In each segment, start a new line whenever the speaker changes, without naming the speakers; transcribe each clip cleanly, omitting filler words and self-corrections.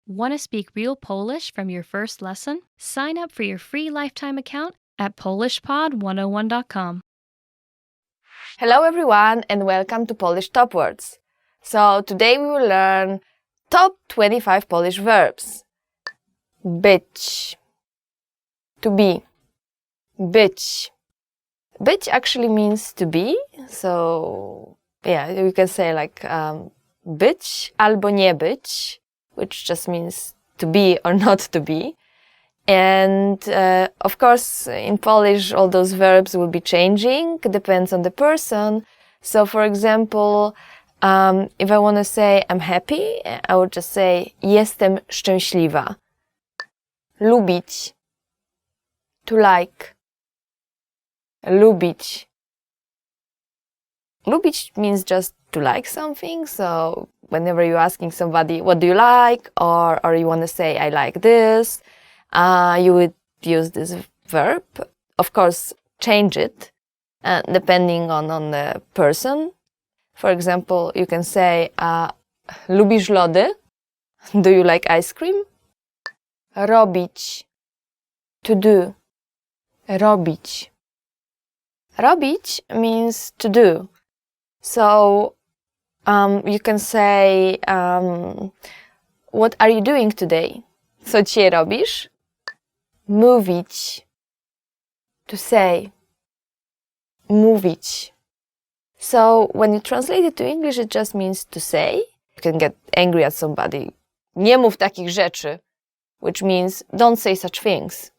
Want to speak real Polish from your first lesson? Sign up for your free lifetime account at polishpod101.com.
Hello everyone and welcome to Polish Top Words. So today we will learn top 25 Polish verbs. Być, to be. Być. Być actually means to be, so yeah, you can say like być albo nie być, which just means to be or not to be. And of course, in Polish, all those verbs will be changing, depends on the person. So for example, if I want to say I'm happy, I would just say jestem szczęśliwa. Lubić, to like. Lubić. Lubić means just to like something, so whenever you're asking somebody, what do you like? Or you want to say, I like this, you would use this verb. Of course, change it, depending on the person. For example, you can say, lubisz lody? Do you like ice cream? Robić, to do. Robić. Robić means to do. So you can say, what are you doing today? Co dzisiaj robisz? Mówić, to say. Mówić. So when you translate it to English, it just means to say. You can get angry at somebody. Nie mów takich rzeczy, which means don't say such things.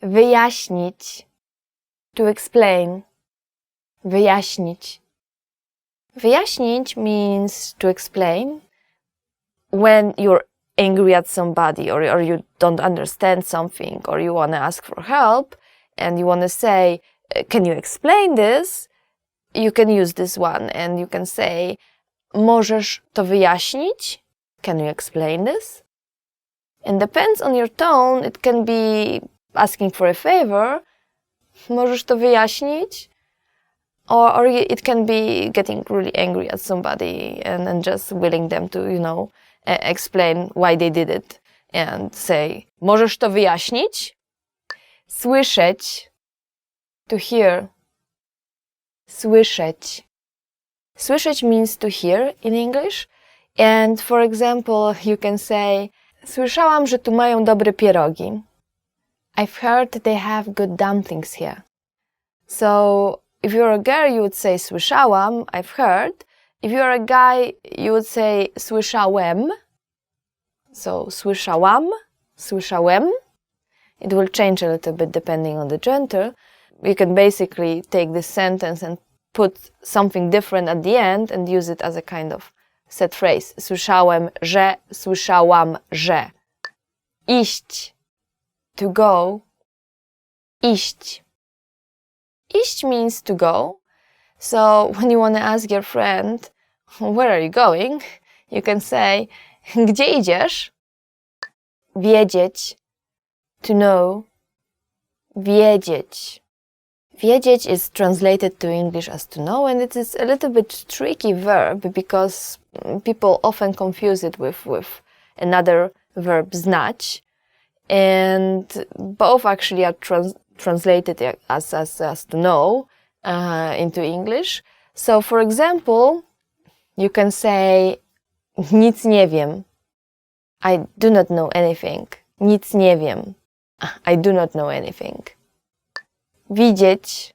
Wyjaśnić, to explain. Wyjaśnić. Wyjaśnić means to explain. When you're angry at somebody or you don't understand something or you want to ask for help and you want to say, can you explain this? You can use this one and you can say, możesz to wyjaśnić? Can you explain this? And depends on your tone, it can be asking for a favor. Możesz to wyjaśnić? Or it can be getting really angry at somebody and just willing them to, explain why they did it. And say, możesz to wyjaśnić? Słyszeć, to hear. Słyszeć. Słyszeć means to hear in English. And for example, you can say, słyszałam, że tu mają dobre pierogi. I've heard they have good dumplings here. So, if you're a girl, you would say słyszałam, I've heard. If you're a guy, you would say słyszałem. So, słyszałam, słyszałem. It will change a little bit depending on the gender. You can basically take this sentence and put something different at the end and use it as a kind of set phrase. Słyszałem, że, słyszałam, że. Iść, to go. Iść. Iść means to go. So when you want to ask your friend, where are you going? You can say, gdzie idziesz? Wiedzieć, to know. Wiedzieć. Wiedzieć is translated to English as to know, and it is a little bit tricky verb because people often confuse it with another verb, znać. And both actually are translated as to know into English. So, for example, you can say, nic nie wiem. I do not know anything. Nic nie wiem. I do not know anything. Widzieć,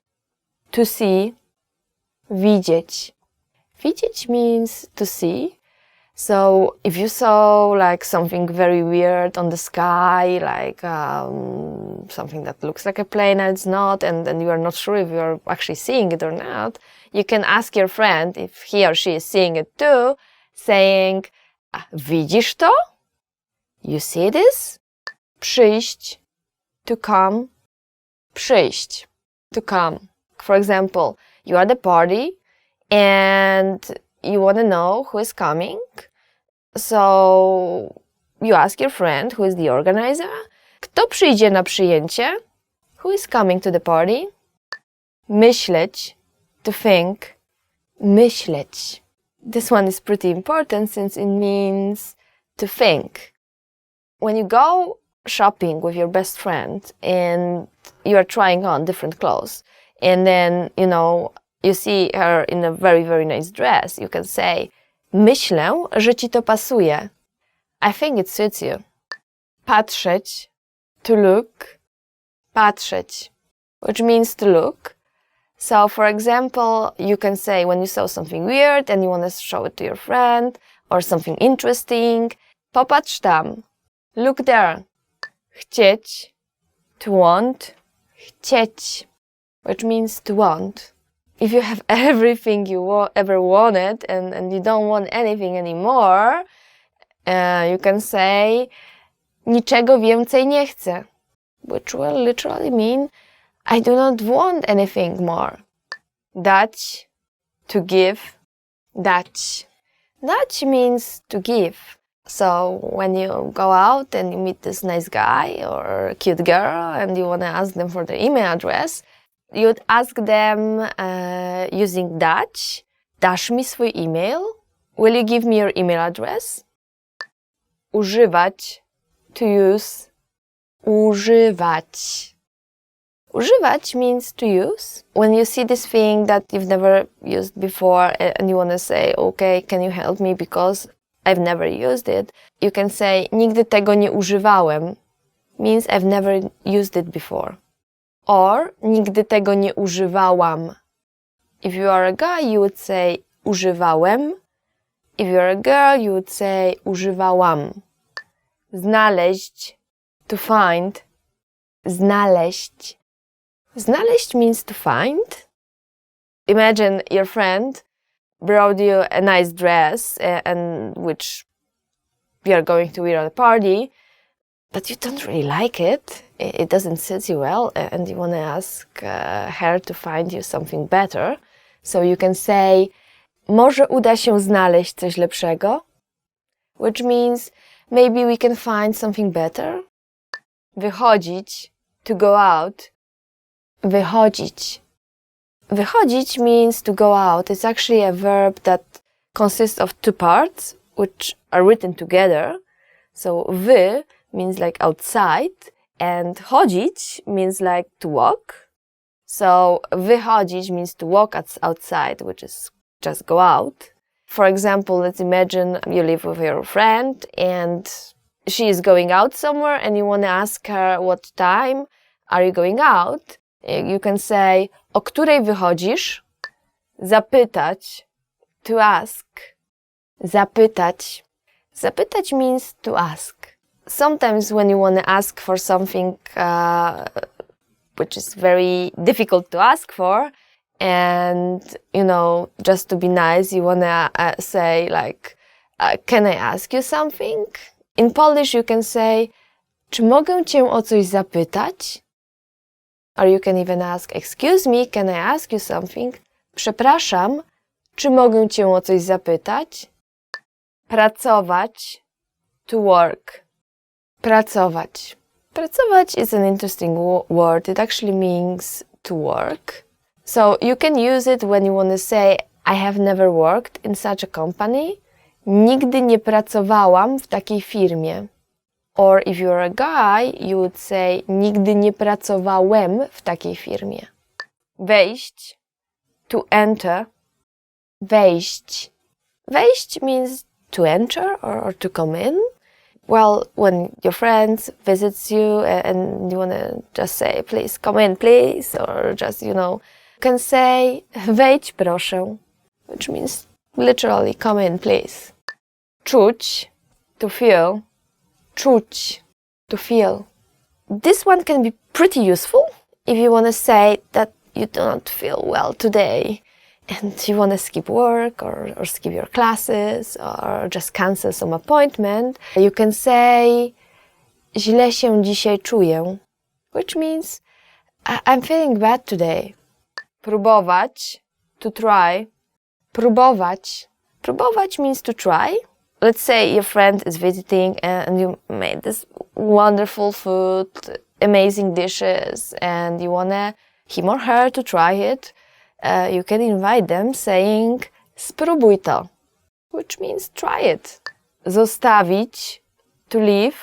to see. Widzieć. Widzieć means to see. So if you saw like something very weird on the sky, like something that looks like a plane and it's not, and you are not sure if you're actually seeing it or not, you can ask your friend if he or she is seeing it too, saying, widzisz to? You see this? Przyjść, to come. Przyjść, to come. For example, you are at the party and you want to know who is coming. So you ask your friend who is the organizer. Kto przyjdzie na przyjęcie? Who is coming to the party? Myśleć, to think. Myśleć. This one is pretty important since it means to think. when you go shopping with your best friend and you are trying on different clothes, and then, you see her in a very, very nice dress, you can say, myślę, że ci to pasuje. I think it suits you. Patrzeć, to look, patrzeć, which means to look. So, for example, you can say when you saw something weird and you want to show it to your friend, or something interesting, popatrz tam, look there. Chcieć, to want, chcieć, which means to want. If you have everything you ever wanted and you don't want anything anymore, you can say, niczego więcej nie chcę, which will literally mean, I do not want anything more. Dać, to give, dać. Dać means to give. So when you go out and you meet this nice guy or a cute girl and you want to ask them for their email address, you'd ask them using dać. Dasz mi swój email? Will you give me your email address? Używać, to use. Używać. Używać means to use. When you see this thing that you've never used before and you want to say, okay, can you help me because I've never used it, you can say, nigdy tego nie używałem, means I've never used it before. Or, nigdy tego nie używałam. If you are a guy, you would say, używałem. If you're a girl, you would say, używałam. Znaleźć, to find. Znaleźć. Znaleźć means to find. Imagine your friend brought you a nice dress and which you are going to wear at a party, but you don't really like it. It doesn't sit you well and you want to ask her to find you something better. So you can say, może uda się znaleźć coś lepszego, which means maybe we can find something better. Wychodzić, to go out. Wychodzić. Wychodzić means to go out. It's actually a verb that consists of two parts, which are written together. So, wy means like outside, and chodzić means like to walk. So, wychodzić means to walk outside, which is just go out. For example, let's imagine you live with your friend and she is going out somewhere and you want to ask her what time are you going out. You can say, o której wychodzisz? Zapytać, to ask. Zapytać. Zapytać means to ask. Sometimes when you want to ask for something which is very difficult to ask for, and, just to be nice, you want to say like, can I ask you something? In Polish you can say, czy mogę cię o coś zapytać? Or you can even ask, excuse me, can I ask you something? Przepraszam, czy mogę cię o coś zapytać? Pracować, to work. Pracować. Pracować is an interesting word. It actually means to work. So you can use it when you want to say, I have never worked in such a company. Nigdy nie pracowałam w takiej firmie. Or if you're a guy, you would say, nigdy nie pracowałem w takiej firmie. Wejść, to enter. Wejść. Wejść means to enter or to come in. Well, when your friend visits you and you want to just say, please come in, please, or just, you can say, wejdź proszę, which means literally come in, please. Czuć, to feel. Czuć, to feel. This one can be pretty useful if you want to say that you do not feel well today and you want to skip work or skip your classes or just cancel some appointment. You can say, źle się dzisiaj czuję, which means I'm feeling bad today. Próbować, to try. Próbować. Próbować means to try. Let's say your friend is visiting and you made this wonderful food, amazing dishes, and you want him or her to try it. You can invite them saying, spróbuj to, which means try it. Zostawić, to leave.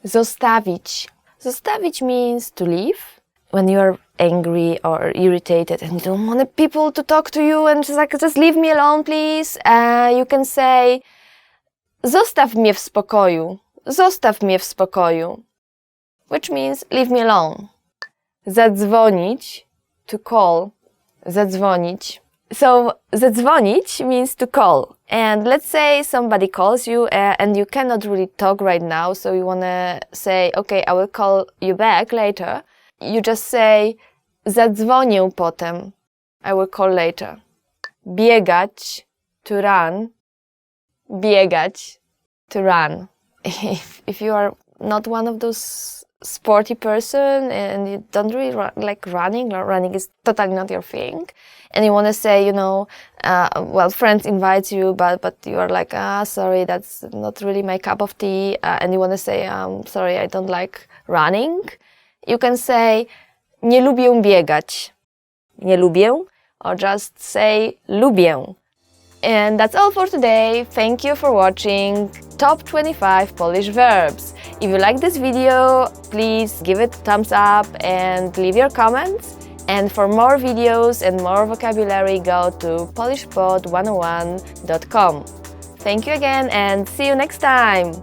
Zostawić. Zostawić means to leave. When you are angry or irritated and you don't want people to talk to you and just leave me alone, please, you can say zostaw mnie w spokoju. Zostaw mnie w spokoju. Which means leave me alone. Zadzwonić, to call. Zadzwonić. So, zadzwonić means to call. And let's say somebody calls you and you cannot really talk right now, so you want to say, okay, I will call you back later. You just say, zadzwonię potem. I will call later. Biegać, to run. Biegać, to run. If you are not one of those sporty person and you don't really like running is totally not your thing, and you want to say, well, friends invite you, but you are like, sorry, that's not really my cup of tea, and you want to say, sorry, I don't like running, you can say, nie lubię biegać. Nie lubię, or just say, lubię. And that's all for today. Thank you for watching Top 25 Polish Verbs. If you like this video, please give it a thumbs up and leave your comments. And for more videos and more vocabulary, go to polishpod101.com. Thank you again and see you next time!